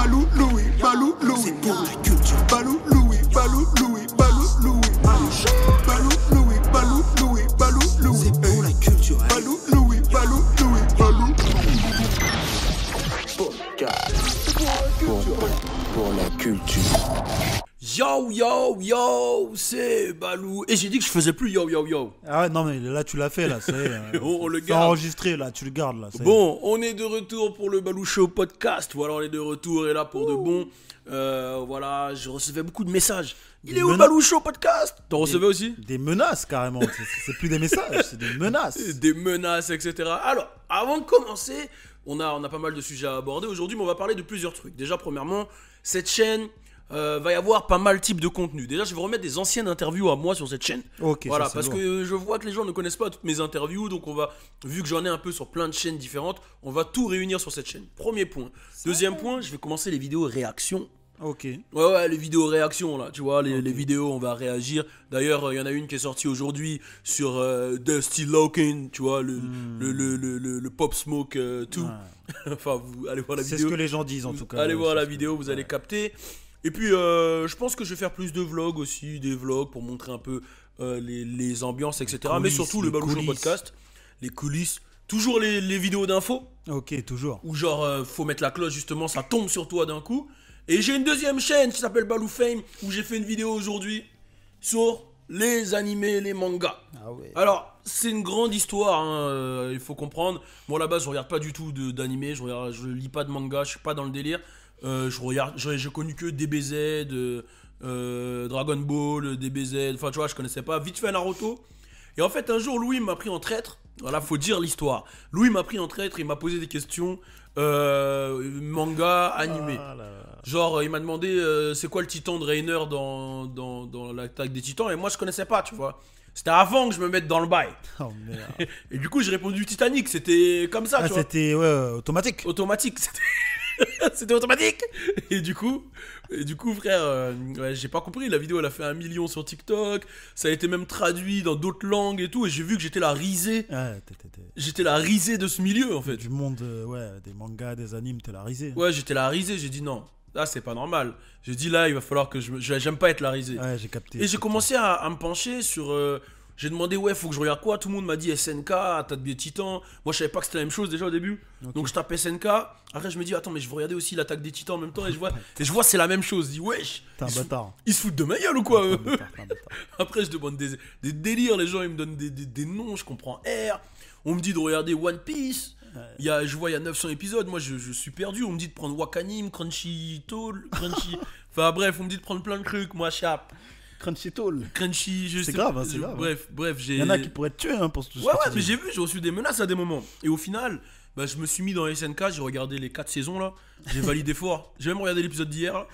Balou Louis, Balou Louis. C'est pour la culture. Balou Louis, Balou Louis, Balou Louis. Balou Louis, Balou Louis, Balou Louis. C'est pour la culture. Balou Louis, Balou Louis, Balou Louis. Pour la culture. Yo yo yo, c'est Balou. Et j'ai dit que je faisais plus yo yo yo. Ah ouais, non mais là tu l'as fait là, ça y est. On le C'est garde. enregistré là, tu le gardes là. Ça y est. Bon, on est de retour pour le Balou Show podcast. Voilà, on est de retour et là pour de bon. Voilà, je recevais beaucoup de messages. Il est où le Balou Show podcast? T'en recevais aussi? Des menaces carrément, c'est plus des messages, c'est des menaces. Des menaces, etc. Alors, avant de commencer, on a pas mal de sujets à aborder aujourd'hui, mais on va parler de plusieurs trucs. Déjà, premièrement, cette chaîne... va y avoir pas mal de types de contenu. Déjà, je vais remettre des anciennes interviews à moi sur cette chaîne. Ok, voilà, ça, parce lourd. que je vois que les gens ne connaissent pas toutes mes interviews, donc on va, vu que j'en ai un peu sur plein de chaînes différentes, on va tout réunir sur cette chaîne. Premier point. Deuxième point, je vais commencer les vidéos réactions. Ok. Ouais, les vidéos réactions là, tu vois, les vidéos, on va réagir. D'ailleurs, il y en a une qui est sortie aujourd'hui sur Dusty Loken, tu vois, le Pop Smoke 2. Enfin, vous allez voir la vidéo. C'est ce que les gens disent en tout cas. Allez voir la vidéo, vous allez capter. Et puis, je pense que je vais faire plus de vlogs aussi, des vlogs pour montrer un peu les ambiances, etc. Mais coulisses, surtout le les Balou Show coulisses. podcast, les coulisses, toujours les vidéos d'infos, Ok, toujours. où genre, faut mettre la cloche justement, ça tombe sur toi d'un coup. Et j'ai une deuxième chaîne qui s'appelle Balou Fame, où j'ai fait une vidéo aujourd'hui sur les animés, les mangas. Ah ouais. Alors, c'est une grande histoire, hein, il faut comprendre. Moi, à la base, je regarde pas du tout d'animé, je lis pas de manga, je suis pas dans le délire. J'ai connu que DBZ, Dragon Ball, DBZ, enfin tu vois, je connaissais pas. Vite fait Naruto. Et en fait, un jour, Louis m'a pris en traître. Voilà, faut dire l'histoire. Louis m'a pris en traître, il m'a posé des questions manga, animé. Ah là là. Genre, il m'a demandé c'est quoi le titan de Reiner dans l'attaque des titans. Et moi, je connaissais pas, tu vois. C'était avant que je me mette dans le bail. Oh merde. Et du coup, j'ai répondu Titanic. C'était comme ça, Ah, tu vois. c'était ouais, automatique. Automatique, c'était automatique. Et du coup frère, ouais, j'ai pas compris. La vidéo elle a fait 1 million sur TikTok. Ça a été même traduit dans d'autres langues et tout. Et j'ai vu que j'étais la risée. Ouais, J'étais la risée de ce milieu en fait. du monde, ouais, des mangas, des animes, t'es la risée. Ouais, j'étais la risée. J'ai dit non, là c'est pas normal. J'ai dit là il va falloir que j'aime pas être la risée. Ouais, j'ai capté. Et j'ai commencé à me pencher sur. J'ai demandé, ouais, faut que je regarde quoi. Tout le monde m'a dit SNK, Attaque des Titans. Moi, je savais pas que c'était la même chose déjà au début. Ok. Donc, je tape SNK. Après, je me dis, attends, mais je vais regarder aussi l'Attaque des Titans en même temps. Et je vois, c'est la même chose. Je dis, wesh, T'es un bâtard. ils se foutent de ma gueule ou quoi T'es un eux bâtard, t'es un bâtard. Après, je demande des délires. Les gens, ils me donnent des noms. Je comprends R. On me dit de regarder One Piece. Je vois, il y a 900 épisodes. Moi, je suis perdu. On me dit de prendre Wakanim, Crunchy. Enfin, bref, on me dit de prendre plein de trucs. Moi, chape. Crunchy, je sais C'est grave, hein, pas. c'est grave. Bref, j'ai. Il y en a qui pourraient te tuer hein, pour ce Ouais, mais j'ai vu, j'ai reçu des menaces à des moments. Et au final, bah, je me suis mis dans SNK, j'ai regardé les 4 saisons là. J'ai validé fort. J'ai même regardé l'épisode d'hier là.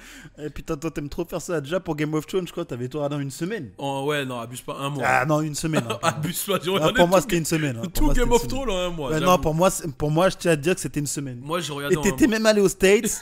Et putain, toi, t'aimes trop faire ça. Déjà pour Game of Thrones, je crois, t'avais tout regardé en une semaine. Ouais, non, abuse pas, un mois. Ah non, une semaine. Hein. Abuse pas, j'ai Ah, regardé pour moi, tout, c'était une semaine. hein. Pour tout moi, Game c'était of une semaine. Thrones en un mois. Ouais, j'avoue. non, pour moi, je tiens à te dire que c'était une semaine. Moi, j'ai regardé Et en un t'étais mois. même allé aux States.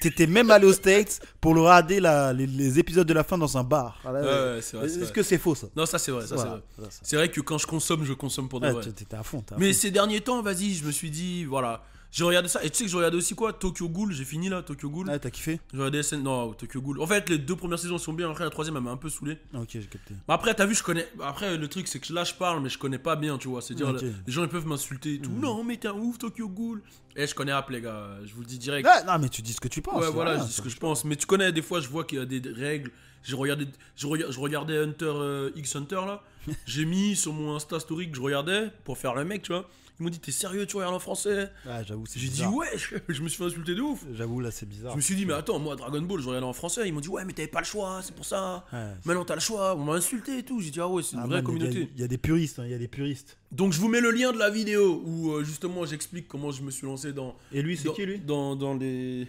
T'étais même allé aux States pour le regarder les épisodes de la fin dans un bar. Ouais, c'est vrai. Est-ce que c'est faux ça? Non, ça c'est vrai, ça c'est Voilà, vrai. voilà, ça. C'est vrai que quand je consomme pour de Ouais, vrai. t'étais à fond. t'es à Mais fond. ces derniers temps, vas-y, je me suis dit, voilà. J'ai regardé ça. Et tu sais que j'ai regardé aussi quoi? Tokyo Ghoul, j'ai fini là, Tokyo Ghoul. Ah, t'as kiffé? J'ai regardé Non, Tokyo Ghoul. En fait, les 2 premières saisons sont bien, après la troisième, elle m'a un peu saoulé. Ah, ok, j'ai capté. Mais après, t'as vu, je connais. Après, le truc, c'est que là, je parle, mais je connais pas bien, tu vois. C'est-à-dire, Ok. les gens, ils peuvent m'insulter et tout. Non, mais t'es un ouf, Tokyo Ghoul. Et je connais App, les gars. Je vous le dis direct. Ah, non, mais tu dis ce que tu penses. Ouais, voilà, rien, je dis ce que je pense. Mais tu connais, des fois, je vois qu'il y a des règles. Je regardais Hunter X Hunter, là. J'ai mis sur mon Insta Story que je regardais pour faire le mec, tu vois. Ils m'ont dit, t'es sérieux, tu regardes en français? Ah, j'avoue, c'est J'ai dit, bizarre. ouais, je me suis fait insulter de ouf. J'avoue, là, c'est bizarre. Je me suis dit, mais attends, moi, Dragon Ball, je regardais en français. Ils m'ont dit, ouais, mais t'avais pas le choix, c'est pour ça. Ouais, Maintenant, t'as le choix. On m'a insulté et tout. J'ai dit, ah ouais, c'est une vraie man, communauté. Il y a des puristes, hein, il y a des puristes. Donc je vous mets le lien de la vidéo où justement j'explique comment je me suis lancé dans... Et lui, c'est qui lui? Dans les...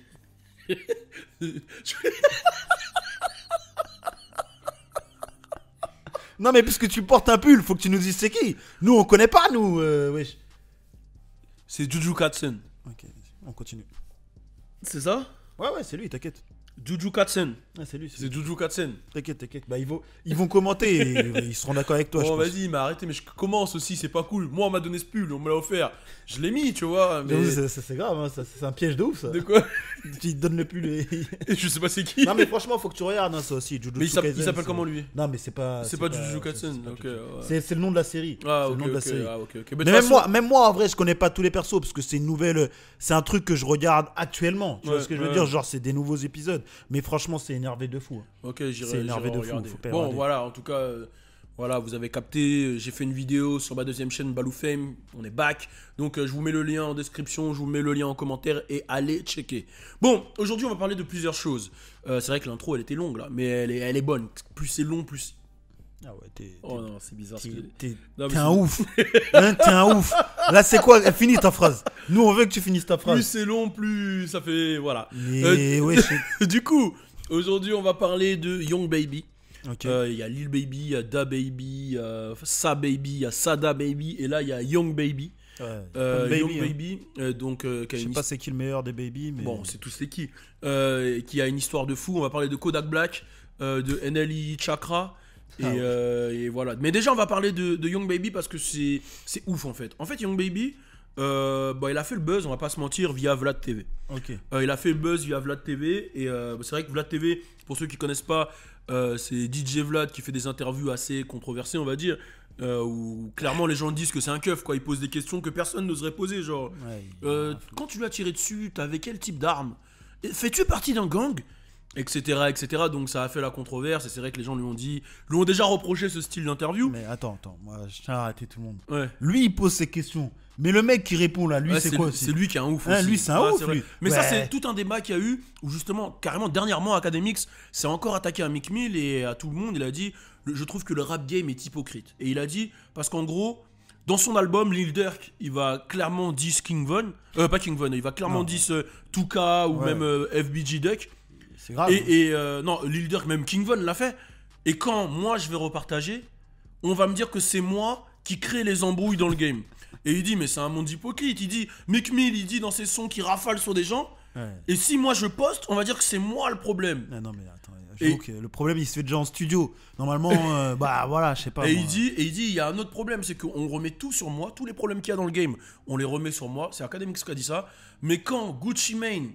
Non, mais puisque tu portes un pull, faut que tu nous dises c'est qui. Nous, on connaît pas, nous. Wesh. C'est Juju Katzen. Ok, on continue. C'est ça? Ouais, c'est lui, t'inquiète. Juju Katzen. Ah, c'est lui. C'est Juju Katzen. T'inquiète. Bah, ils vont commenter et ils seront d'accord avec toi. Bon, je pense. vas-y, mais arrêtez, mais je commence aussi, c'est pas cool. Moi, on m'a donné ce pull, on me l'a offert. Je l'ai mis, tu vois. Mais... J'avoue, c'est grave, hein, c'est un piège de ouf ça. De quoi? Tu donnes le pull. Je sais pas c'est qui. Non, mais franchement, faut que tu regardes hein, ça aussi. Jujutsu Mais il Kaisen, s'appelle c'est- comment lui? Non, mais c'est pas. C'est pas Jujutsu Kaisen. Ok, ouais. C'est le nom de la série. Ah, C'est ok, le nom de la ok. série. Ah, ok. Mais de Mais toute façon- même moi, en vrai, je connais pas tous les persos parce que c'est une nouvelle. C'est un truc que je regarde actuellement. Tu vois Ouais, ce que je veux ouais. dire? Genre, c'est des nouveaux épisodes. Mais franchement, c'est énervé de fou. Ok, C'est j'irai énervé de fou, regarder. faut pas y Bon, regarder. voilà, en tout cas, voilà, vous avez capté. J'ai fait une vidéo sur ma deuxième chaîne Balou Fame. On est back. Donc, je vous mets le lien en description, je vous mets le lien en commentaire et allez checker. Bon, aujourd'hui, on va parler de plusieurs choses. C'est vrai que l'intro, elle était longue là, mais elle est bonne. Plus c'est long, plus. Ah ouais, Oh non, c'est bizarre. ce que- t'es Non, mais t'es c'est- un ouf. Hein, t'es un ouf. Là, c'est quoi? Finis ta phrase. Nous, on veut que tu finisses ta Plus phrase. c'est long, plus ça fait. Voilà. Mais ouais, Du coup, aujourd'hui, on va parler de Young Baby. Ok. Il y a Lil Baby, il y a Da Baby, il y a Sa Baby, il y a Sada Baby, et là il y a Young Baby. Ouais, comme Young Baby, hein. Baby, donc qui a Je sais une pas c'est qui le meilleur des baby, mais. bon, c'est tous c'est qui a une histoire de fou. On va parler de Kodak Black, de NLE Chakra. Et, Ah ouais. et voilà. Mais déjà, on va parler de Young Baby parce que c'est ouf en fait. En fait, Young Baby, il a fait le buzz, on va pas se mentir, via Vlad TV. Ok. Il a fait le buzz via Vlad TV. Et c'est vrai que Vlad TV, pour ceux qui connaissent pas, c'est DJ Vlad qui fait des interviews assez controversées, on va dire. Où clairement les gens disent que c'est un keuf, quoi. Il pose des questions que personne n'oserait poser. Genre, Ouais, quand tu lui as tiré dessus, t'avais quel type d'arme? Fais-tu partie d'un gang? Etc. Donc ça a fait la controverse. Et c'est vrai que les gens lui ont déjà reproché ce style d'interview. Mais attends, moi je tiens à arrêter tout le monde. Ouais. Lui il pose ses questions, mais le mec qui répond là, lui Ouais, c'est quoi aussi? C'est lui qui est un ouf Hein, aussi. lui, c'est un Ouais, ouf, vrai. lui. Mais ça Ouais. c'est tout un débat qu'il y a eu où justement carrément dernièrement Academix s'est encore attaqué à Meek Mill et à tout le monde. Il a dit je trouve que le rap game est hypocrite. Et il a dit parce qu'en gros dans son album Lil Durk il va clairement diss King Von, pas King Von, il va clairement Non. diss Tuka ou Ouais. même FBG Duck. C'est grave. Non, Lil Durk, même King Von l'a fait. Et quand moi je vais repartager, on va me dire que c'est moi qui crée les embrouilles dans le game. Et il dit, mais c'est un monde hypocrite. Il dit, Meek Mill, il dit dans ses sons qu'il rafale sur des gens. Ouais. Et si moi je poste, on va dire que c'est moi le problème. Ah non mais attends, Et- j'avoue que le problème il se fait déjà en studio. Normalement, bah voilà, je sais pas. Et moi. il dit, il y a un autre problème, c'est qu'on remet tout sur moi, tous les problèmes qu'il y a dans le game, on les remet sur moi. C'est Academix qui a dit ça. Mais quand Gucci Mane,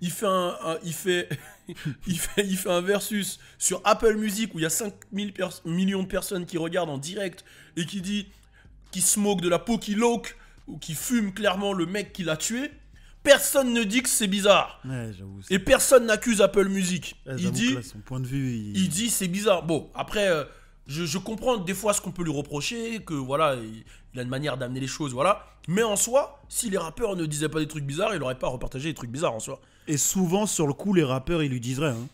il fait il fait un versus sur Apple Music où il y a 5 millions de personnes qui regardent en direct et qui smoke de la Pocky Loke ou qui fume clairement le mec qui l'a tué, personne ne dit que c'est bizarre. Ouais, j'avoue. Et personne n'accuse Apple Music. Ouais, Il j'avoue dit, que là, son point de vue, il dit c'est bizarre. Bon, après, je comprends des fois ce qu'on peut lui reprocher, que voilà, il a une manière d'amener les choses, voilà. Mais en soi, si les rappeurs ne disaient pas des trucs bizarres, il aurait pas repartagé des trucs bizarres en soi. Et souvent sur le coup, les rappeurs ils lui disent rien. Hein.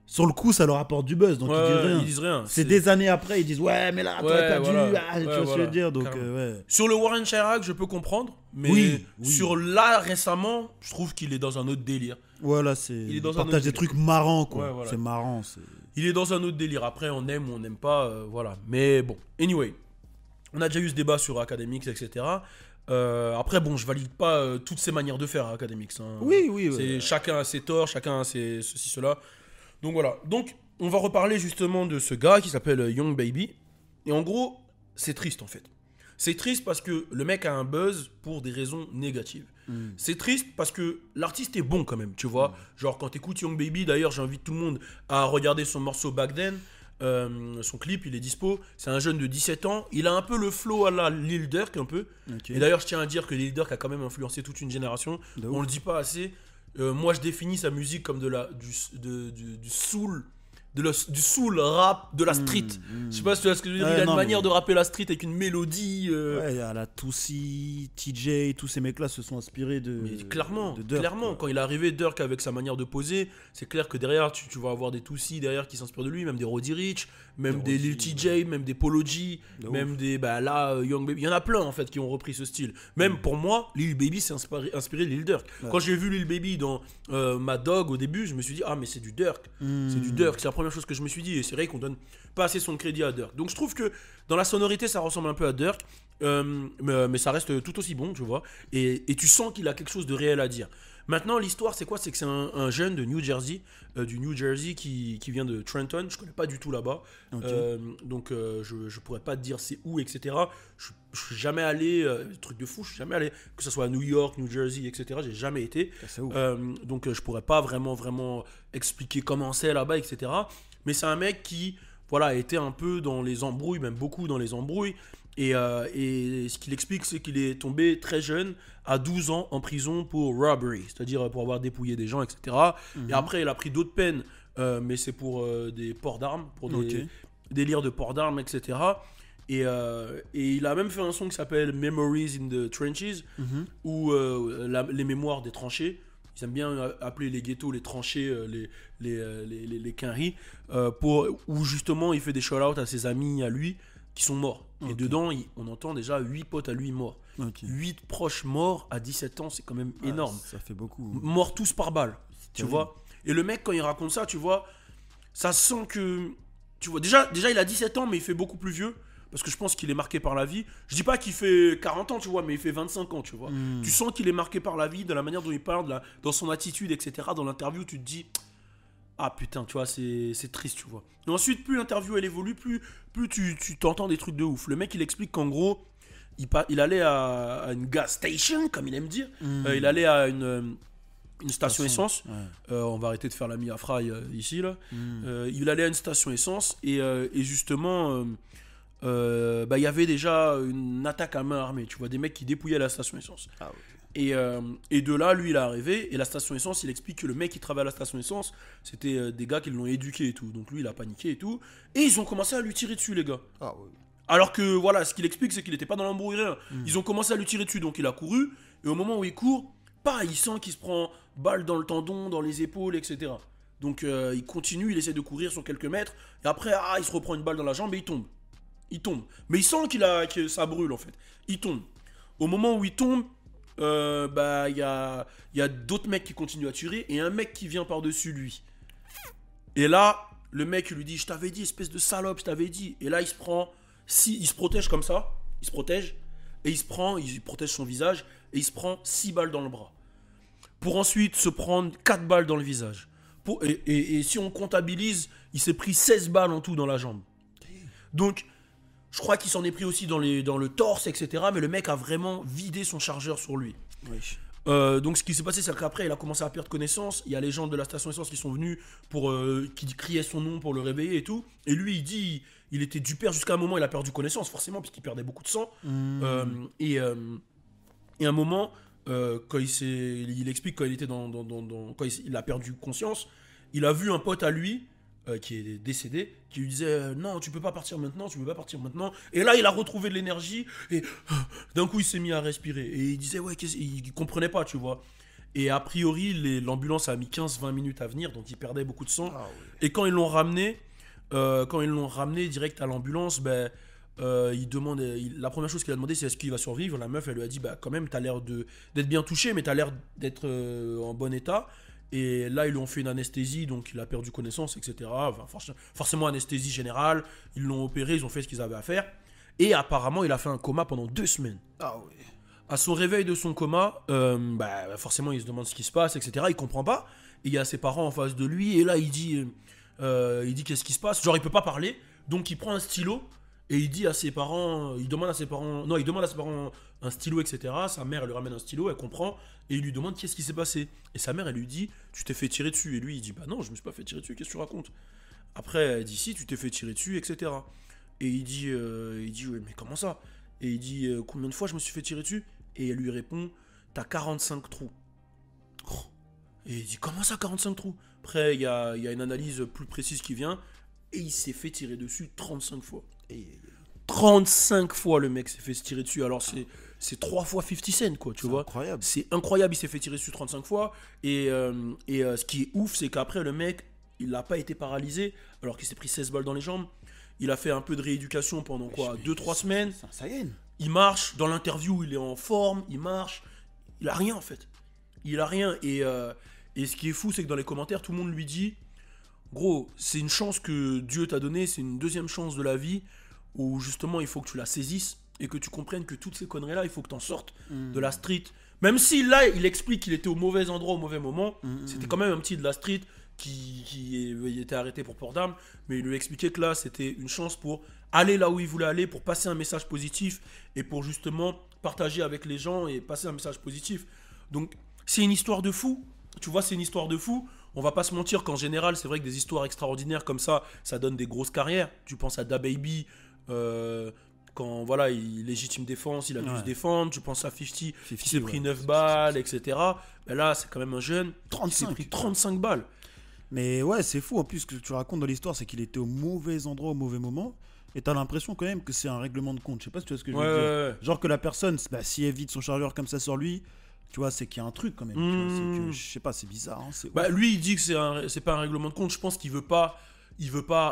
Sur le coup, ça leur apporte du buzz, donc Ouais, ils disent rien. rien. C'est des années après, ils disent ouais, mais là, t'aurais Ouais, pas voilà. dû. Ah, tu Ouais, vois ce que je voilà. veux dire, donc Carrément. ouais. Sur le Warren Chirac, je peux comprendre, mais Oui, oui. sur là récemment, je trouve qu'il est dans un autre délire. Voilà, c'est. Il est dans Il un partage autre des délire. trucs marrants, quoi. Ouais, voilà. C'est marrant. Il est dans un autre délire. Après, on aime ou on n'aime pas, voilà. Mais bon, anyway, on a déjà eu ce débat sur Academix, etc. Après, bon, je valide pas toutes ces manières de faire à Academix. Hein. Oui, oui. C'est Ouais. chacun a ses torts, chacun a ses ceci, cela. Donc voilà. Donc, on va reparler justement de ce gars qui s'appelle Young Baby. Et en gros, c'est triste en fait. C'est triste parce que le mec a un buzz pour des raisons négatives. C'est triste parce que l'artiste est bon quand même, tu vois. Genre quand t'écoutes Young Baby, d'ailleurs j'invite tout le monde à regarder son morceau Back Then. Son clip, il est dispo. C'est un jeune de 17 ans. Il a un peu le flow à la Lil Durk un peu. Ok. Et d'ailleurs je tiens à dire que Lil Durk a quand même influencé toute une génération. De On ouf. le dit pas assez. Moi je définis sa musique comme du soul. Du soul rap de la street. Je sais pas si tu vois ce que je veux dire. Ouais, Il a une non, manière mais- de rapper la street avec une mélodie. Ouais, à la Toussi, TJ, tous ces mecs-là se sont inspirés de. Mais clairement, de Durk, clairement, quoi. quand il est arrivé, Durk avec sa manière de poser, c'est clair que derrière, tu vas avoir des Toussi derrière qui s'inspirent de lui, même des Roddy Ricch, même des Lil TJ, même des Polo G, De même des, bah là, Young Baby. Il y en a plein en fait qui ont repris ce style. Même pour moi, Lil Baby s'est inspiré de Lil Durk. Ouais. Quand j'ai vu Lil Baby dans Mad Dog au début, je me suis dit, ah, mais c'est du Durk. C'est du Durk, c'est la première chose que je me suis dit. Et c'est vrai qu'on donne pas assez son crédit à Durk. Donc je trouve que dans la sonorité, ça ressemble un peu à Durk. Mais ça reste tout aussi bon, tu vois. Et tu sens qu'il a quelque chose de réel à dire. Maintenant, l'histoire, c'est quoi? C'est que c'est un jeune de New Jersey, qui vient de Trenton. Je connais pas du tout là-bas. Ok. Donc, je pourrais pas te dire c'est où, etc. Je suis jamais allé, truc de fou, je suis jamais allé, que ce soit à New York, New Jersey, etc. J'ai jamais été. C'est ouf. Donc, je pourrais pas vraiment expliquer comment c'est là-bas, etc. Mais c'est un mec qui, voilà, était un peu dans les embrouilles, même beaucoup dans les embrouilles. Et ce qu'il explique, c'est qu'il est tombé très jeune, à 12 ans, en prison pour robbery, c'est-à-dire pour avoir dépouillé des gens, etc. Et après, il a pris d'autres peines, mais c'est pour des ports d'armes, pour des délires de ports d'armes, etc. Et il a même fait un son qui s'appelle Memories in the Trenches, ou les mémoires des tranchées. Ils aiment bien appeler les ghettos les tranchées, les quinries, où justement il fait des shout-outs à ses amis, à lui, qui sont morts. Et dedans, on entend déjà 8 potes à lui morts. 8 proches morts à 17 ans, c'est quand même énorme. Ça fait beaucoup. Morts tous par balle, tu vois. Et le mec, quand il raconte ça, tu vois, ça sent que... Tu vois, déjà, il a 17 ans, mais il fait beaucoup plus vieux. Parce que je pense qu'il est marqué par la vie. Je dis pas qu'il fait 40 ans, tu vois, mais il fait 25 ans, tu vois. Tu sens qu'il est marqué par la vie, de la manière dont il parle, dans son attitude, etc. Dans l'interview, tu te dis... Ah putain, tu vois, c'est triste, tu vois. Et ensuite, plus l'interview elle évolue, plus tu t'entends des trucs de ouf. Le mec, il explique qu'en gros, il allait à une gas station, comme il aime dire. Il allait à une station essence. On va arrêter de faire la Mia Fry ici, là. Il allait à une station essence et justement, il y avait déjà une attaque à main armée. Tu vois, des mecs qui dépouillaient la station essence. Ah ouais. Et de là, lui, il est arrivé. Et la station essence, il explique que le mec qui travaille à la station essence, c'était des gars qui l'ont éduqué et tout. Donc lui, il a paniqué et tout. Et ils ont commencé à lui tirer dessus, les gars. Ah ouais. Alors que, voilà, ce qu'il explique, c'est qu'il n'était pas dans l'embrouille, rien. Ils ont commencé à lui tirer dessus. Donc il a couru. Et au moment où il court, il sent qu'il se prend balle dans le tendon, dans les épaules, etc. Donc il continue, il essaie de courir sur quelques mètres. Et après, il se reprend une balle dans la jambe et il tombe. Il tombe. Mais il sent que ça brûle, en fait. Il tombe. Au moment où il tombe, il y a d'autres mecs qui continuent à tirer et un mec qui vient par-dessus lui. Et là, le mec lui dit: je t'avais dit, espèce de salope, je t'avais dit. Et là, il se protège comme ça, il se protège et il protège son visage et il se prend 6 balles dans le bras. Pour ensuite se prendre 4 balles dans le visage. Et si on comptabilise, il s'est pris 16 balles en tout dans la jambe. Donc, je crois qu'il s'en est pris aussi dans le torse, etc. Mais le mec a vraiment vidé son chargeur sur lui. Donc ce qui s'est passé, c'est qu'après, il a commencé à perdre connaissance. Il y a les gens de la station essence qui sont venus, qui criaient son nom pour le réveiller et tout. Et lui, il dit, il était du père jusqu'à un moment, il a perdu connaissance, forcément, puisqu'il perdait beaucoup de sang. Et à un moment, quand il explique quand il était quand il a perdu conscience, il a vu un pote à lui, qui est décédé, qui lui disait non, tu peux pas partir maintenant. Et là, il a retrouvé de l'énergie et d'un coup, il s'est mis à respirer. Et il disait il comprenait pas, tu vois. Et a priori, l'ambulance a mis 15-20 minutes à venir, donc il perdait beaucoup de sang. Et quand ils l'ont ramené, direct à l'ambulance, il demande, la première chose qu'il a demandé, c'est est-ce qu'il va survivre. La meuf, elle lui a dit quand même, t'as l'air d'être bien touché, mais t'as l'air d'être en bon état. Et là, ils lui ont fait une anesthésie, donc il a perdu connaissance, etc. Enfin, forcément, anesthésie générale. Ils l'ont opéré, ils ont fait ce qu'ils avaient à faire. Et apparemment, il a fait un coma pendant 2 semaines. Ah oui. À son réveil de son coma, forcément, il se demande ce qui se passe, etc. Il comprend pas. Et il y a ses parents en face de lui. Et là, il dit qu'est-ce qui se passe. Genre, il peut pas parler. Donc, il prend un stylo. Et il dit à ses parents, il demande à ses parents un stylo, etc. Sa mère, elle lui ramène un stylo, elle comprend, et il lui demande qu'est-ce qui s'est passé. Et sa mère, elle lui dit, tu t'es fait tirer dessus. Et lui, il dit, non, je me suis pas fait tirer dessus, qu'est-ce que tu racontes? Après, elle dit, si, tu t'es fait tirer dessus, etc. Et il dit, ouais, mais comment ça? Et il dit, combien de fois je me suis fait tirer dessus? Et elle lui répond, t'as 45 trous. Et il dit, comment ça, 45 trous? Après, il y a une analyse plus précise qui vient, et il s'est fait tirer dessus 35 fois. 35 fois le mec s'est fait tirer dessus. Alors c'est 3 fois 50 cents, quoi, tu vois. Incroyable. C'est incroyable, il s'est fait tirer dessus 35 fois. Et ce qui est ouf, c'est qu'après le mec, il n'a pas été paralysé alors qu'il s'est pris 16 balles dans les jambes. Il a fait un peu de rééducation pendant 2-3 semaines. Ça y est. Il marche, dans l'interview il est en forme, il marche. Il a rien en fait. Il a rien. Et ce qui est fou, c'est que dans les commentaires, tout le monde lui dit: gros, c'est une chance que Dieu t'a donnée, c'est une deuxième chance de la vie où justement il faut que tu la saisisses et que tu comprennes que toutes ces conneries là, il faut que t'en sortes de la street. Même si là, il explique qu'il était au mauvais endroit au mauvais moment, c'était quand même un petit de la street il était arrêté pour port d'armes, mais il lui expliquait que là, c'était une chance pour aller là où il voulait aller, pour passer un message positif et pour justement partager avec les gens et passer un message positif. Donc, c'est une histoire de fou. Tu vois, c'est une histoire de fou. On va pas se mentir qu'en général, c'est vrai que des histoires extraordinaires comme ça donne des grosses carrières. Tu penses à DaBaby, quand voilà, il légitime défense, il a dû se défendre. Tu penses à 50 qui s'est pris 9 balles, etc. Ben là, c'est quand même un jeune qui s'est pris 35 balles. Mais ouais, c'est fou. En plus, ce que tu racontes dans l'histoire, c'est qu'il était au mauvais endroit au mauvais moment. Et t'as l'impression quand même que c'est un règlement de compte. Je sais pas si tu vois ce que je veux dire. Genre que la personne, si elle vide son chargeur comme ça sur lui, tu vois, c'est qu'il y a un truc quand même. Tu vois, c'est que, je sais pas, c'est bizarre. Hein, lui, il dit que c'est pas un règlement de compte. Je pense qu'il veut pas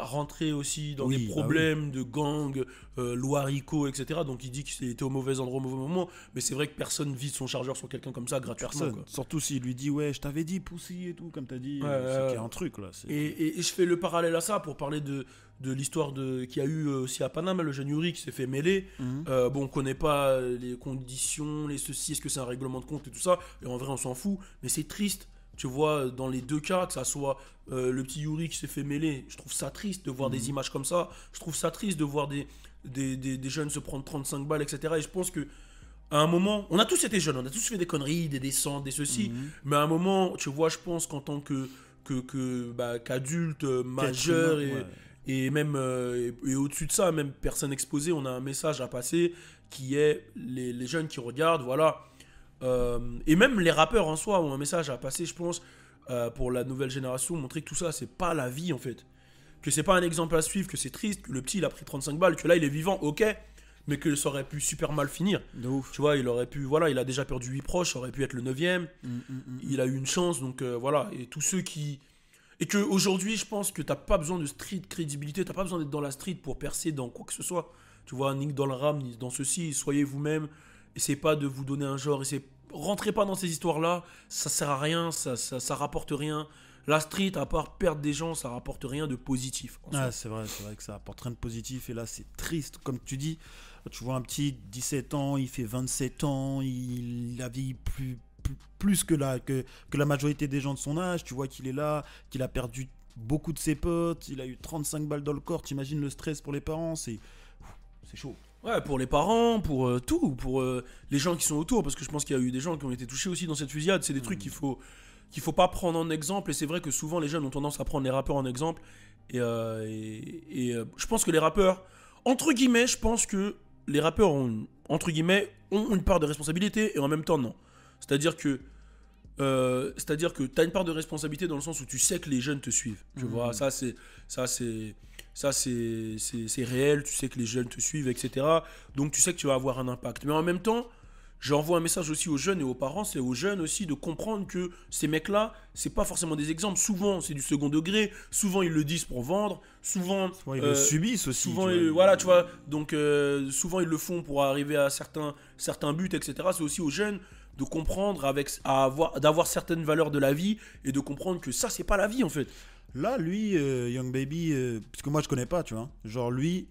rentrer aussi dans des problèmes de gang, loi RICO, etc. Donc il dit qu'il était au mauvais endroit au mauvais moment. Mais c'est vrai que personne vide son chargeur sur quelqu'un comme ça gratuitement. Quoi. Surtout s'il lui dit ouais, je t'avais dit Pussy et tout, comme t'as dit. C'est qu'il y a un truc là. Et je fais le parallèle à ça pour parler de l'histoire qu'il y a eu aussi à Panama, le jeune Yuri qui s'est fait mêler. On connaît pas les conditions, les ceci, est-ce que c'est un règlement de compte et tout ça. Et en vrai, on s'en fout. Mais c'est triste. Tu vois, dans les deux cas, que ça soit le petit Yuri qui s'est fait mêler, je trouve ça triste de voir des images comme ça. Je trouve ça triste de voir des jeunes se prendre 35 balles, etc. Et je pense que à un moment, on a tous été jeunes, on a tous fait des conneries, des descentes, des ceci. Mais à un moment, tu vois, je pense qu'en tant qu'adulte, majeur et même et au-dessus de ça, même personne exposée, on a un message à passer qui est les jeunes qui regardent, voilà. Et même les rappeurs en soi ont un message à passer, je pense, pour la nouvelle génération, montrer que tout ça, c'est pas la vie en fait. Que c'est pas un exemple à suivre, que c'est triste, que le petit il a pris 35 balles, que là il est vivant, ok, mais que ça aurait pu super mal finir. De ouf. Tu vois, il aurait pu, voilà, il a déjà perdu 8 proches, ça aurait pu être le 9ème, il a eu une chance, donc voilà. Et tous ceux qui. Et qu'aujourd'hui, je pense que t'as pas besoin de street crédibilité, t'as pas besoin d'être dans la street pour percer dans quoi que ce soit. Tu vois, ni dans le rap, ni dans ceci, soyez vous-même. Essayez pas de vous donner un genre, rentrez pas dans ces histoires-là, ça sert à rien, ça rapporte rien. La street, à part perdre des gens, ça rapporte rien de positif. C'est vrai que ça apporte rien de positif. Et là, c'est triste. Comme tu dis, tu vois un petit 17 ans, il fait 27 ans, il a vieilli plus que la majorité des gens de son âge. Tu vois qu'il est là, qu'il a perdu beaucoup de ses potes, il a eu 35 balles dans le corps. T'imagines le stress pour les parents, c'est chaud. Ouais, pour les parents, pour tout, pour les gens qui sont autour, parce que je pense qu'il y a eu des gens qui ont été touchés aussi dans cette fusillade. C'est des trucs qu'il faut pas prendre en exemple, et c'est vrai que souvent les jeunes ont tendance à prendre les rappeurs en exemple, et je pense que les rappeurs, entre guillemets, je pense que les rappeurs ont une part de responsabilité, et en même temps non. C'est-à-dire que tu as une part de responsabilité dans le sens où tu sais que les jeunes te suivent. Tu vois, ça c'est réel, tu sais que les jeunes te suivent, etc. Donc tu sais que tu vas avoir un impact. Mais en même temps, j'envoie un message aussi aux jeunes et aux parents, c'est aux jeunes aussi de comprendre que ces mecs-là, c'est pas forcément des exemples. Souvent, c'est du second degré. Souvent, ils le disent pour vendre. Souvent, ils le subissent aussi. Souvent, voilà, tu vois. Donc, souvent, ils le font pour arriver à certains buts, etc. C'est aussi aux jeunes de comprendre d'avoir certaines valeurs de la vie et de comprendre que ça, c'est pas la vie, en fait. Là, lui, Young Baby, parce que moi, je connais pas, tu vois. Genre, lui,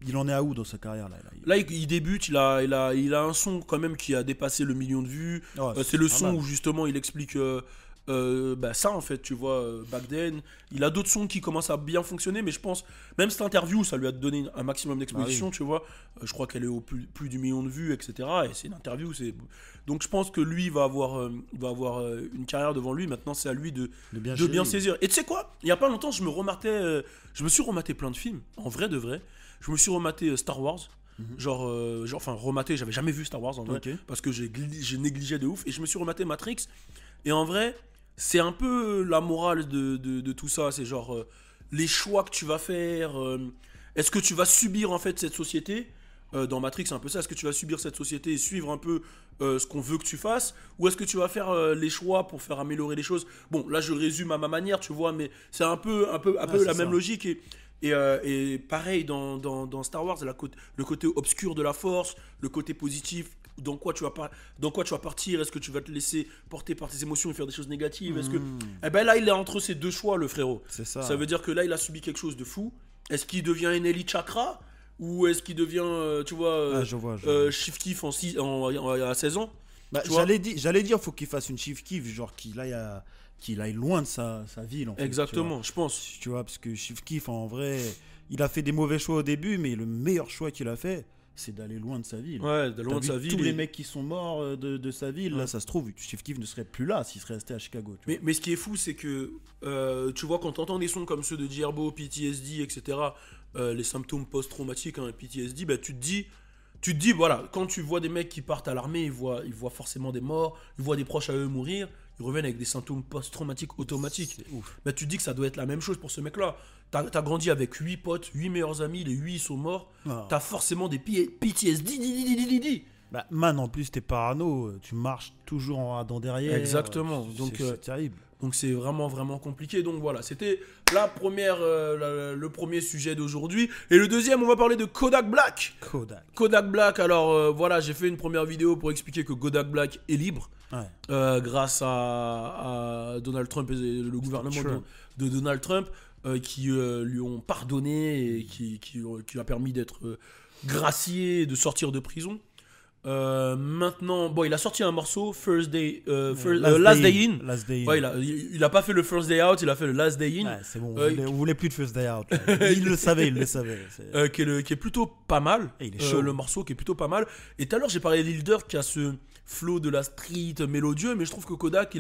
il en est à où dans sa carrière là il débute, il a un son quand même qui a dépassé le 1 million de vues. C'est le son où justement il explique ça en fait, tu vois, back then. Il a d'autres sons qui commencent à bien fonctionner, mais je pense, même cette interview, ça lui a donné un maximum d'exposition, tu vois. Je crois qu'elle est au plus du 1 million de vues, etc. Et c'est une interview, donc je pense que lui va avoir une carrière devant lui. Maintenant, c'est à lui de bien saisir. Et tu sais quoi, il y a pas longtemps, je me suis rematé plein de films, en vrai de vrai. Je me suis rematé Star Wars. Rematé, j'avais jamais vu Star Wars en vrai, parce que j'ai négligé de ouf. Et je me suis rematé Matrix. Et en vrai, c'est un peu la morale de tout ça. C'est genre les choix que tu vas faire. Est-ce que tu vas subir en fait cette société dans Matrix, c'est un peu ça. Est-ce que tu vas subir cette société et suivre un peu ce qu'on veut que tu fasses, ou est-ce que tu vas faire les choix pour faire améliorer les choses? Bon, là je résume à ma manière, tu vois, mais c'est un peu la même logique. Et pareil dans Star Wars, le côté obscur de la force, le côté positif, dans quoi tu vas partir, est-ce que tu vas te laisser porter par tes émotions et faire des choses négatives, est-ce que... Eh ben là il est entre ces deux choix, le frérot. C'est ça. Ça veut dire que là il a subi quelque chose de fou. Est-ce qu'il devient un Eli Chakra, ou est-ce qu'il devient, tu vois, Ah, je vois. Chief Keef à 16 ans? Bah, tu vois. j'allais dire, faut qu'il fasse une chief kiff, genre qu'il aille loin de sa ville. En fait, Exactement, je pense. tu vois, parce que chief kiff, en vrai, il a fait des mauvais choix au début, mais le meilleur choix qu'il a fait, c'est d'aller loin de sa ville. Ouais, de loin T'as de vu sa ville. tous les mecs qui sont morts de sa ville, Ouais. là, ça se trouve, chief kiff ne serait plus là s'il serait resté à Chicago. Tu vois. Mais ce qui est fou, c'est que tu vois, quand t'entends des sons comme ceux de Djerbo, PTSD, etc., les symptômes post-traumatiques, hein, PTSD, bah, tu te dis, voilà, quand tu vois des mecs qui partent à l'armée, ils voient forcément des morts, ils voient des proches à eux mourir, ils reviennent avec des symptômes post-traumatiques automatiques. C'est ouf. Bah, tu te dis que ça doit être la même chose pour ce mec-là. T'as grandi avec 8 potes, 8 meilleurs amis, les 8 sont morts, Ah. t'as forcément des PTSD. Bah, man, en plus, t'es parano, tu marches toujours en radant derrière. Exactement. Donc, C'est terrible. Donc c'est vraiment vraiment compliqué. Donc voilà, c'était le premier sujet d'aujourd'hui. Et le deuxième, on va parler de Kodak Black. Kodak Black, alors voilà, j'ai fait une première vidéo pour expliquer que Kodak Black est libre. Ouais. Grâce à Donald Trump et le gouvernement Trump. de Donald Trump qui lui ont pardonné et qui lui a permis d'être gracié, de sortir de prison. Maintenant, bon, il a sorti un morceau, Last Day In. Last Day In. Ouais, il a pas fait le First Day Out, il a fait le Last Day In. Ouais, c'est bon, Euh, on voulait plus de First Day Out. Là. Il le savait. C'est- qui est plutôt pas mal. Et il est chaud. Le morceau qui est plutôt pas mal. Et tout à l'heure, j'ai parlé d'Lil Durk qui a ce flow de la street mélodieux, mais je trouve que Kodak,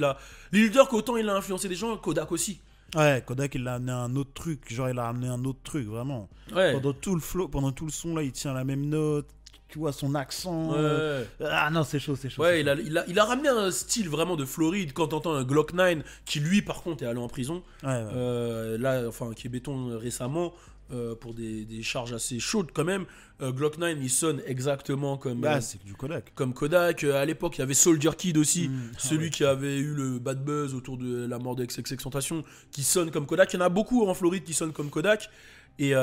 Lil Durk, autant il a influencé des gens, Kodak aussi. Ouais, Kodak, il a amené un autre truc. Genre, il a amené un autre truc, vraiment. Ouais. Pendant tout le flow, pendant tout le son, là, il tient la même note. Tu vois son accent. Ouais. Ah non, c'est chaud. Ouais, c'est il a ramené un style vraiment de Floride. Quand t'entends un Glock 9 qui, lui, par contre, est allé en prison, chaud. Ouais. là, enfin, qui est béton récemment, pour des charges assez chaudes quand même. Glock 9, il sonne exactement comme. Bah, c'est du Kodak. Comme Kodak, à l'époque il y avait Soldier Kid aussi, celui ouais. qui avait eu le bad buzz autour de la mort de XXXTentacion, qui sonne comme Kodak. Il y en a beaucoup en Floride qui sonnent comme Kodak. Et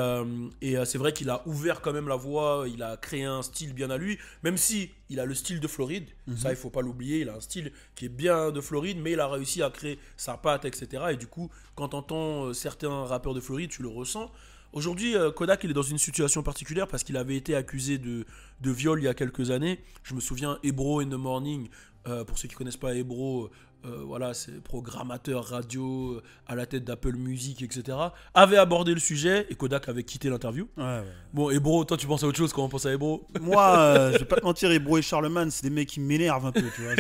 c'est vrai qu'il a ouvert quand même la voie, il a créé un style bien à lui, même si il a le style de Floride, ça il faut pas l'oublier, il a un style qui est bien de Floride, mais il a réussi à créer sa patte, etc. Et du coup, quand t'entends certains rappeurs de Floride, tu le ressens. Aujourd'hui, Kodak, il est dans une situation particulière parce qu'il avait été accusé de viol il y a quelques années. Je me souviens, Ebro in the Morning, pour ceux qui connaissent pas Ebro, voilà, c'est programmateur radio à la tête d'Apple Music, etc. avait abordé le sujet et Kodak avait quitté l'interview. Ouais. Bon, Ebro, toi tu penses à autre chose quand on pense à Ebro? Moi, je vais pas te mentir, Ebro et Charlemagne, c'est des mecs qui m'énervent un peu, tu vois.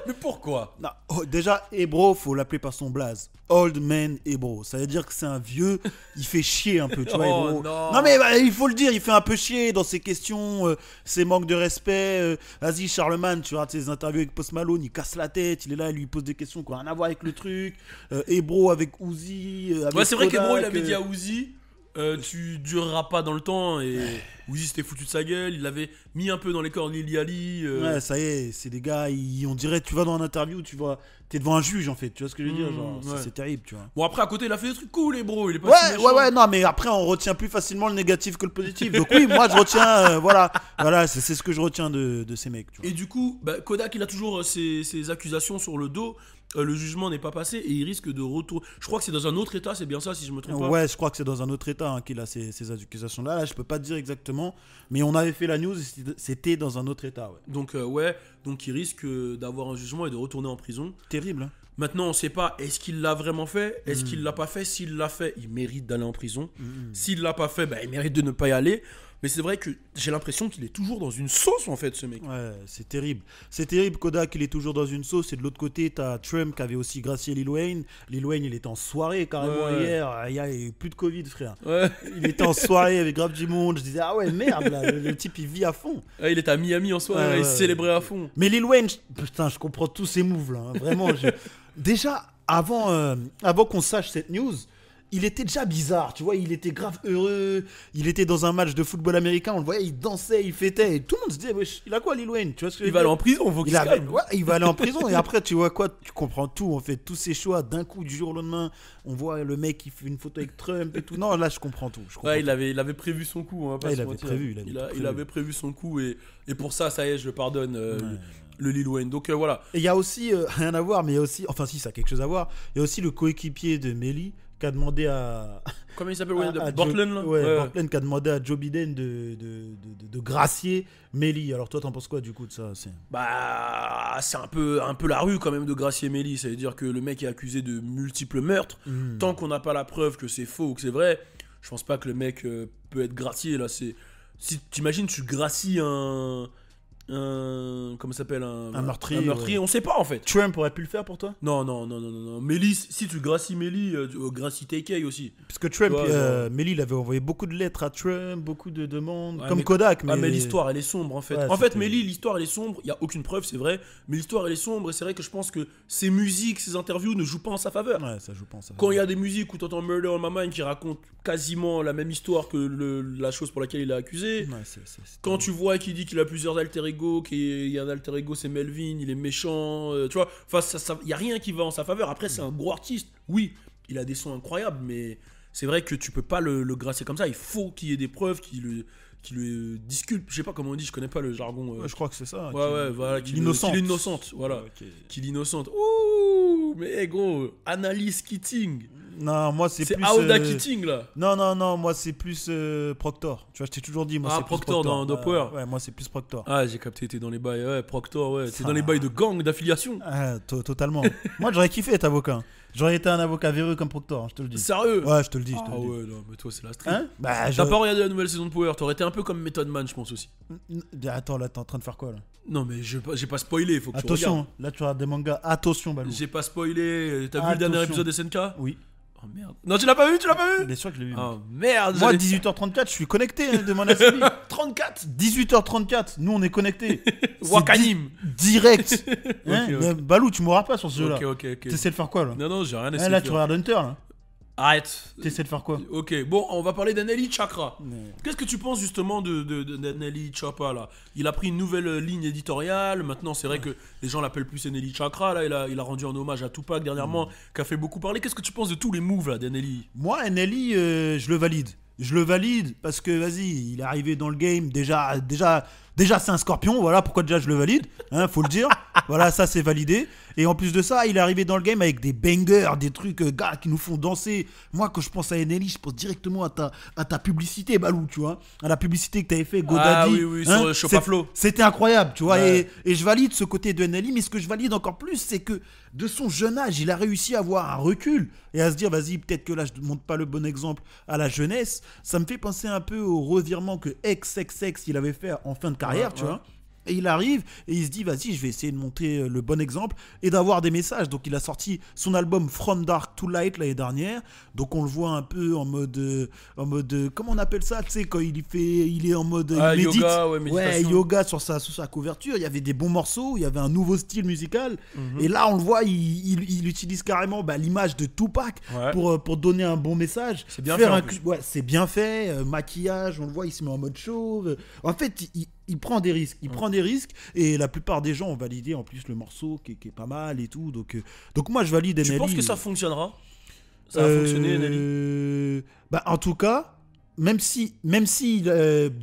Mais pourquoi? Non, déjà, Ebro, faut l'appeler par son blaze. Old Man Ebro. Ça veut dire que c'est un vieux, il fait chier un peu, tu vois, Oh, Ebro. non. Mais bah, il faut le dire, il fait un peu chier dans ses questions, ses manques de respect. Vas-y, Charlemagne, tu vois, ses interviews avec Post Malone, il casse la tête, il est là, il lui pose des questions qui n'ont rien à voir avec le truc. Ebro avec Uzi. Avec Ouais, c'est vrai Kodak, qu'Ebro il avait dit à Uzi, tu dureras pas dans le temps, et Uzi s'était foutu de sa gueule, il l'avait mis un peu dans les cordes Lili Ali. Ouais, ça y est, c'est des gars, on dirait, tu vas dans un interview, tu vois, t'es devant un juge en fait, tu vois ce que je veux dire, genre, ouais. c'est terrible, tu vois. Bon, après à côté il a fait des trucs cool, Ebro, il est pas si Ouais, méchant. ouais, non, mais après on retient plus facilement le négatif que le positif. Donc oui, moi je retiens, voilà, c'est ce que je retiens de ces mecs. Tu vois. Et du coup, bah, Kodak il a toujours ses accusations sur le dos. Le jugement n'est pas passé et il risque de retourner. Je crois que c'est dans un autre état, c'est bien ça si je me trompe pas. Ouais, je crois que c'est dans un autre état hein, qu'il a ces accusations-là. Là, je peux pas te dire exactement, mais on avait fait la news, c'était dans un autre état. Ouais. Donc il risque d'avoir un jugement et de retourner en prison. Terrible. Hein. Maintenant, on sait pas, est-ce qu'il l'a vraiment fait? Est-ce qu'il l'a pas fait? S'il l'a fait, il mérite d'aller en prison. S'il l'a pas fait, bah, il mérite de ne pas y aller. Mais c'est vrai que j'ai l'impression qu'il est toujours dans une sauce en fait, ce mec. Ouais, c'est terrible. C'est terrible, Kodak, il est toujours dans une sauce. Et de l'autre côté, t'as Trump qui avait aussi gracié Lil Wayne. Lil Wayne, il était en soirée carrément hier. Il y a eu plus de Covid, frère. Ouais. Il était en soirée avec grave du monde. Je disais, ah ouais, merde, là, le type, il vit à fond. Ouais, il était à Miami en soirée, Ouais, il célébrait à fond. Mais Lil Wayne, putain, je comprends tous ces moves là. Hein. Vraiment, déjà, avant qu'on sache cette news, il était déjà bizarre, tu vois, il était grave heureux, il était dans un match de football américain, on le voyait, il dansait, il fêtait, et tout le monde se disait, wesh, il a quoi Lil Wayne, tu vois ce que je veux Il va aller dire en prison, faut qu'il il, se calme. ouais, il va aller en prison, et après, tu vois quoi, tu comprends tout, en fait, tous ces choix, d'un coup, du jour au lendemain, on voit le mec qui fait une photo avec Trump et tout, non, là, je comprends tout. Ouais, il avait prévu son coup, on va pas Ouais, se il avait mentir. prévu, Il avait prévu son coup, et pour ça, ça y est, je le pardonne, le Lil Wayne. Donc voilà. Et il y a aussi, rien à voir, mais il y a aussi, enfin si, ça a quelque chose à voir, il y a aussi le coéquipier de Melly qui a demandé Comment il s'appelle, à Portland, là. Ouais, Portland qui a demandé à Joe Biden de gracier Melly. Alors toi, t'en penses quoi du coup de ça? Bah, c'est un peu la rue quand même de gracier Melly. Ça veut dire que le mec est accusé de multiples meurtres. Tant qu'on n'a pas la preuve que c'est faux ou que c'est vrai, je pense pas que le mec peut être gracié. Là, si t'imagines, tu gracies comment ça s'appelle, un meurtrier. Ouais. On sait pas en fait. Trump aurait pu le faire pour toi? Non. Melly, si tu gracies Melly, gracie TK aussi. Parce que Trump, Ouais, Melly, il avait envoyé beaucoup de lettres à Trump, beaucoup de demandes, Ouais, comme mais- Kodak. Mais l'histoire elle est sombre en fait. Ouais, En fait, c'était- Melly, l'histoire elle est sombre. Il y a aucune preuve, c'est vrai. Mais l'histoire elle est sombre et c'est vrai que je pense que ses musiques, ses interviews ne jouent pas en sa faveur. Ouais, ça joue pas. Ça Quand il y a des musiques où tu entends Murder on My Mind qui raconte quasiment la même histoire que la chose pour laquelle il est accusé. Ouais, Quand tu vois qu'il dit qu'il a plusieurs alter ego, qu'il y a un alter ego c'est Melvin, il est méchant, tu vois, enfin il y a rien qui va en sa faveur. Après c'est un gros artiste, oui, il a des sons incroyables, mais c'est vrai que tu peux pas le gracier comme ça. Il faut qu'il y ait des preuves qui le disculpent. Je sais pas comment on dit, je connais pas le jargon. Ouais, je crois que c'est ça. Voilà, qu'il est innocente, voilà, Ok. qu'il est innocente. Ouh, mais gros, Annalise Keating. Non, moi c'est plus. Aouda Keating là. Non, moi c'est plus Proctor. Tu vois, je t'ai toujours dit, moi c'est plus Proctor dans Power. Ouais, moi c'est plus Proctor. Ah, j'ai capté, t'es dans les bails, ouais, Proctor, ouais, t'es dans les bails de gang, d'affiliation. Ah, totalement. Moi j'aurais kiffé être avocat. J'aurais été un avocat véreux comme Proctor, je te le dis. Sérieux? Ouais, je te le dis. Ah ouais, non, mais toi c'est la street. Hein? Bah, T'as pas regardé la nouvelle saison de Power, t'aurais été un peu comme Method Man, je pense aussi. Attends, là t'es en train de faire quoi là? Non, mais j'ai pas spoilé, faut que tu Attention, regardes. là tu regardes des mangas. Attention, Balou. J'ai pas spoilé, t'as vu le dernier Attention. épisode de SNK? Oui. Oh merde. Non, tu l'as pas vu? Bien sûr que je l'ai vu. Oh merde, Moi, j'allais- 18h34, je suis connecté de mon ACB. 34 18h34, nous on est connectés. Wakanim. Direct. Hein, Ok, ok. mais Balou, tu m'auras pas sur ce jeu-là. Ok. T'essaies de faire quoi là? Non, j'ai rien Hein, essayé. là, de tu faire. regardes Hunter là. Arrête. T'essaies de faire quoi? Ok, bon, on va parler d'Anelli Chakra. Qu'est-ce que tu penses justement d'Anelli Chakra là? Il a pris une nouvelle ligne éditoriale. Maintenant, c'est vrai que les gens l'appellent plus Anelli Chakra. Là, il a rendu un hommage à Tupac dernièrement, qui a fait beaucoup parler. Qu'est-ce que tu penses de tous les moves là d'Anelli? Moi, NLI, je le valide. Je le valide parce que, vas-y, il est arrivé dans le game. Déjà c'est un scorpion. Voilà pourquoi déjà je le valide. Hein, faut le dire. Voilà, ça c'est validé. Et en plus de ça, il est arrivé dans le game avec des bangers, des trucs, gars, qui nous font danser. Moi, quand je pense à NLI, je pense directement à ta publicité, Balou, tu vois. À la publicité que t'avais fait, GoDaddy. Ah oui, sur Shopaflow. C'était incroyable, tu vois. Ouais. Et je valide ce côté de NLI, mais ce que je valide encore plus, c'est que de son jeune âge, il a réussi à avoir un recul et à se dire, vas-y, peut-être que là, je ne montre pas le bon exemple à la jeunesse. Ça me fait penser un peu au revirement que XXX il avait fait en fin de carrière, tu vois. Et il arrive et il se dit, vas-y, je vais essayer de montrer le bon exemple et d'avoir des messages. Donc il a sorti son album From Dark to Light l'année dernière. Donc on le voit un peu en mode comment on appelle ça, tu sais, quand il est en mode il médite. Yoga, ouais, méditation. Yoga sur sa couverture. Il y avait des bons morceaux, il y avait un nouveau style musical. Et là on le voit, il utilise carrément l'image de Tupac Ouais. pour donner un bon message. C'est bien Faire fait, en un plus. ouais, c'est bien fait, maquillage, on le voit, il se met en mode chauve. En fait, il prend des risques. Il prend des risques et la plupart des gens ont validé en plus le morceau qui est pas mal et tout. Donc moi je valide NLI. Tu penses que ça fonctionnera? Ça a fonctionné, NLI? En tout cas, même si il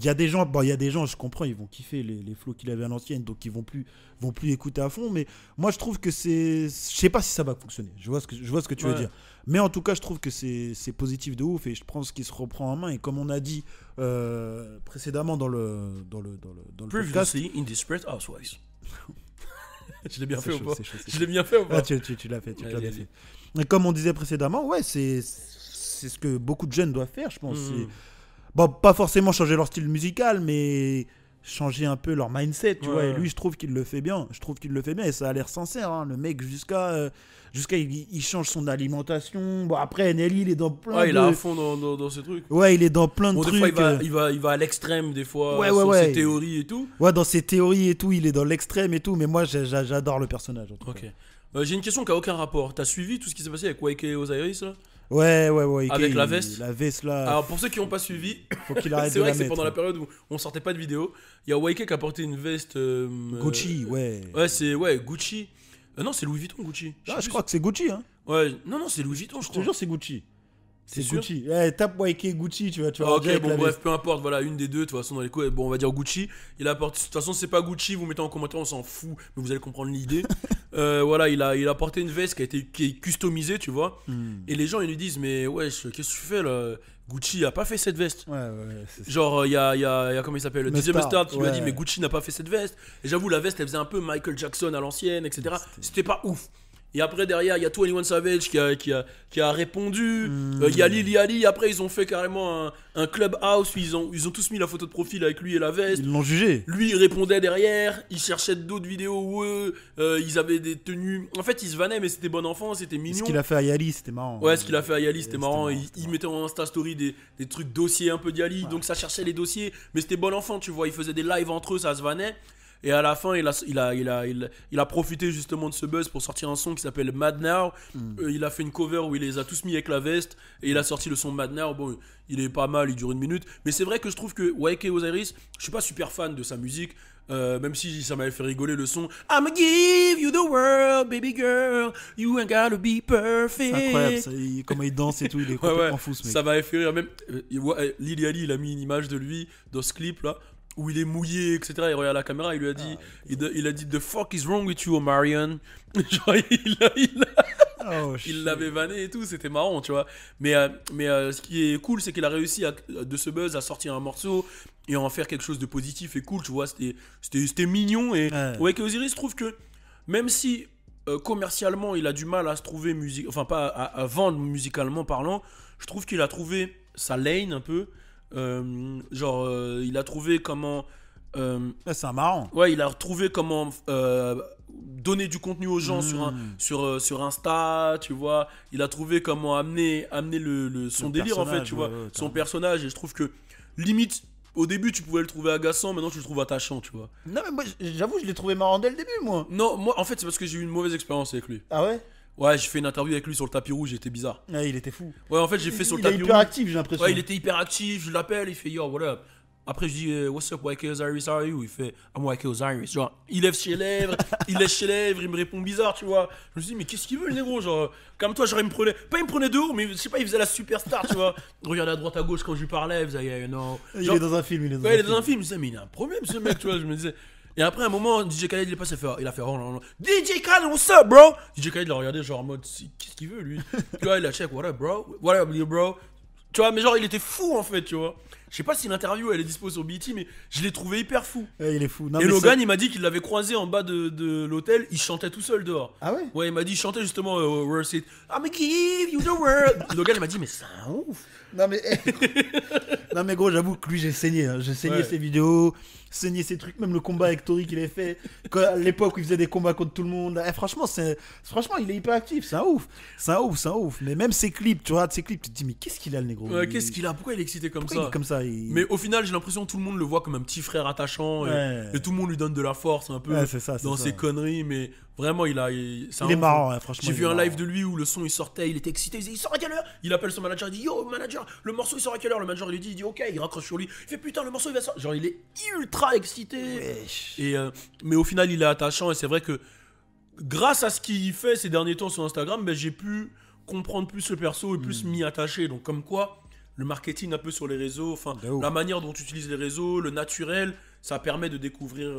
y a des gens, je comprends, ils vont kiffer les flows qu'il avait à l'ancienne, donc ils vont plus écouter à fond. Mais moi je trouve que je sais pas si ça va fonctionner. Je vois ce que tu veux Ouais. dire. Mais en tout cas, je trouve que c'est positif de ouf et je pense qu'il se reprend en main. Et comme on a dit précédemment dans le podcast, Previously in Desperate Housewives. Je l'ai bien C'est fait chaud, ou pas? c'est chaud, c'est Je l'ai bien fait ou pas? ah, tu l'as fait, tu l'as Vas-y, bien fait. Et comme on disait précédemment, ouais, c'est ce que beaucoup de jeunes doivent faire, je pense. C'est- Bon, pas forcément changer leur style musical, mais changer un peu leur mindset, tu Ouais. vois. Et lui, je trouve qu'il le fait bien. Je trouve qu'il le fait bien et ça a l'air sincère. Hein. Le mec, jusqu'à il change son alimentation. Bon, après, NLI, il est dans plein Ouais, de... il est à fond dans ces trucs. Ouais, il est dans plein de Bon, des trucs. fois, il va à l'extrême, des fois, Ouais, sur ouais. ses théories et tout. Ouais, dans ses théories et tout, il est dans l'extrême et tout. Mais moi, j'adore le personnage. En tout Ok. cas. J'ai une question qui a aucun rapport. T'as suivi tout ce qui s'est passé avec Wyke Osiris là? Ouais. Avec il- la veste. La veste, là, Alors pour ceux qui n'ont pas suivi, faut qu'il arrête c'est de vrai la que c'est mettre. pendant la période où on sortait pas de vidéo. Il y a Wyke qui a porté une veste. Gucci, ouais. Ouais, c'est Gucci. Non, c'est Louis Vuitton Gucci. Ah, sais je plus. crois que c'est Gucci, hein. Ouais, non, c'est Louis Vuitton, je Je te crois. jure, c'est Gucci. C'est sûr Gucci. Tape Wyke Gucci, tu vois. Ah, ok, direct bon, la bref, veste. peu importe, voilà, une des deux, de toute façon, dans les coups, bon, on va dire Gucci. Il apporte, de toute façon, c'est pas Gucci, vous mettez en commentaire, on s'en fout, mais vous allez comprendre l'idée. voilà, il a porté une veste qui est customisée, tu vois. Hmm. Et les gens, ils lui disent, mais wesh, qu'est-ce que tu fais là? Gucci a pas fait cette veste. Ouais. Genre, il y a comment il s'appelle, le DJ Mustard, Mustard qui lui a dit, ouais. mais Gucci n'a pas fait cette veste. Et j'avoue, la veste, elle faisait un peu Michael Jackson à l'ancienne, etc. C'était pas ouf. Et après, derrière, il y a 21 Savage qui a répondu. Il y a Lil Yachty. Après, ils ont fait carrément un clubhouse où ils ont tous mis la photo de profil avec lui et la veste. Ils l'ont jugé. Lui, il répondait derrière. Il cherchait d'autres vidéos où ils avaient des tenues. En fait, ils se vannaient, mais c'était bon enfant, c'était mignon. Ce qu'il a fait à Yali, c'était marrant. Ouais, ce qu'il a fait à Yali, c'était marrant. marrant, Il mettait en Insta Story des trucs dossiers un peu d'Yali. Donc ça cherchait les dossiers. Mais c'était bon enfant, tu vois. Ils faisaient des lives entre eux, ça se vannait. Et à la fin, il a profité justement de ce buzz pour sortir un son qui s'appelle Mad Now. Il a fait une cover où il les a tous mis avec la veste. Et il a sorti le son Mad Now. Bon, il est pas mal, il dure 1 minute. Mais c'est vrai que je trouve que YK Osiris, je suis pas super fan de sa musique. Même si ça m'avait fait rigoler le son. I'ma give you the world, baby girl. You ain't gotta be perfect. C'est incroyable, comment il danse et tout, il est complètement fou ce mec. Ça m'avait fait rire. Même Lil Yachty, il a mis une image de lui dans ce clip là, où il est mouillé, etc. Il regarde la caméra, il lui a dit, il a dit The fuck is wrong with you, Omarion. Genre, il l'avait vanné et tout, c'était marrant, tu vois. Mais ce qui est cool, c'est qu'il a réussi de ce buzz à sortir un morceau et en faire quelque chose de positif et cool, tu vois. C'était mignon. Et ouais, Osiris trouve que même si commercialement il a du mal à se trouver enfin pas à vendre musicalement parlant, je trouve qu'il a trouvé sa lane un peu. Il a trouvé comment c'est un marrant. Ouais, il a retrouvé comment donner du contenu aux gens sur Insta, tu vois. Il a trouvé comment amener son délire en fait, tu vois, son personnage. Et je trouve que limite au début tu pouvais le trouver agaçant, maintenant tu le trouves attachant, tu vois. Non mais moi j'avoue je l'ai trouvé marrant dès le début moi. Non, moi en fait c'est parce que j'ai eu une mauvaise expérience avec lui. Ah ouais? Ouais, j'ai fait une interview avec lui sur le tapis rouge, il était bizarre. Ouais, il était fou. Ouais, en fait, j'ai fait sur le tapis rouge. Il est hyper actif, j'ai l'impression. Ouais, il était hyper actif, je l'appelle, il fait yo, what up? Après, je dis what's up, YK Osiris, how are you? Il fait I'm YK Osiris. Genre, il lève ses lèvres, il me répond bizarre, tu vois. Je me suis dit, mais qu'est-ce qu'il veut le négro? Genre, comme toi, genre, il me prenait de haut, mais je sais pas, il faisait la superstar, tu vois. Regardez à droite, à gauche quand je lui parlais, il faisait, yeah, you know. Il est dans un film, il est dans un film. Je me disais, mais il a un problème, ce mec, tu vois. Je me disais. Et après un moment, DJ Khaled il est passé, il a fait oh non, non. DJ Khaled, what's up, bro? DJ Khaled l'a regardé genre en mode qu'est-ce qu'il veut lui? Tu vois, il a check, what up, bro? What up, bro? Tu vois, mais genre il était fou en fait, tu vois. Je sais pas si l'interview elle est dispo sur BET, mais je l'ai trouvé hyper fou. Ouais, il est fou. Non, et Logan il m'a dit qu'il l'avait croisé en bas de l'hôtel, il chantait tout seul dehors. Ah ouais? Ouais, il m'a dit, il chantait justement Worth It. I'ma give you the world. Logan il m'a dit, mais c'est un ouf. Non mais gros, j'avoue que lui j'ai saigné, hein. J'ai saigné ses vidéos, saigné ses trucs, même le combat avec Tori qu'il a fait à l'époque où il faisait des combats contre tout le monde. Franchement, il est hyper actif, c'est un ouf. Mais même ses clips, tu regardes ses clips, tu te dis mais qu'est-ce qu'il a le négro? Ouais, qu'est-ce qu'il a? Pourquoi il est excité comme ça? Il est comme ça. Mais au final, j'ai l'impression que tout le monde le voit comme un petit frère attachant et tout le monde lui donne de la force un peu dans ses conneries, mais vraiment il est marrant, hein, franchement. J'ai vu un live de lui où le son il sortait, il était excité, il disait il sort à quelle heure? Il appelle son manager, il dit yo manager, le morceau il sort à quelle heure? Le manager il lui dit, il dit ok, il raccroche sur lui, il fait putain le morceau il va sortir, genre il est ultra excité. Et mais au final il est attachant et c'est vrai que grâce à ce qu'il fait ces derniers temps sur Instagram, ben, j'ai pu comprendre plus le perso et plus m'y attacher. Donc comme quoi le marketing un peu sur les réseaux, enfin la manière dont tu utilises les réseaux, le naturel, ça permet de découvrir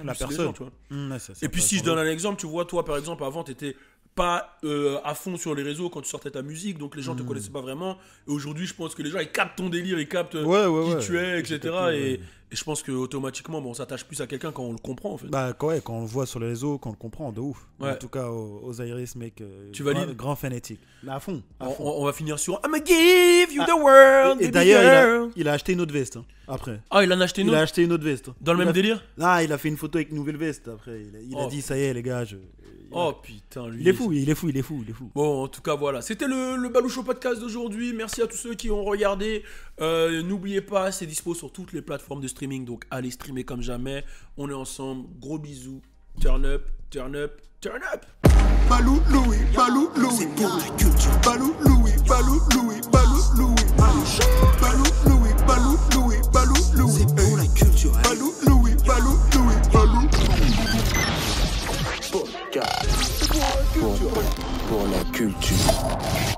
la personne, les gens, tu vois. Et puis si je donne un exemple, tu vois, toi par exemple avant t'étais pas à fond sur les réseaux quand tu sortais ta musique, donc les gens te connaissaient pas vraiment. Et aujourd'hui, je pense que les gens ils captent ton délire, ils captent qui tu es, etc. Et je pense que automatiquement, on s'attache plus à quelqu'un quand on le comprend en fait. Bah quand on le voit sur les réseaux, quand on le comprend, de ouf. En tout cas, Osiris, mec, tu valides? Grand fanatique. À fond. On va finir sur I'ma give you the world. Et d'ailleurs, il a acheté une autre veste après. Ah, il en a acheté une autre? Il a acheté une autre veste. Dans le même délire? Ah, il a fait une photo avec une nouvelle veste après. Il a dit ça y est les gars, Oh putain, lui. Il est fou. Bon, en tout cas, voilà. C'était le Baloucho Podcast d'aujourd'hui. Merci à tous ceux qui ont regardé. N'oubliez pas, c'est dispo sur toutes les plateformes de streaming. Donc, allez streamer comme jamais. On est ensemble. Gros bisous. Turn up, turn up, turn up. Balou Louis, c'est pour la culture. Balou Louis, Balou Louis, Balou Louis. Balou Louis, Balou Louis, Balou Louis. C'est pour la culture. Balou Louis, Balou Louis, Balou. Pour la culture.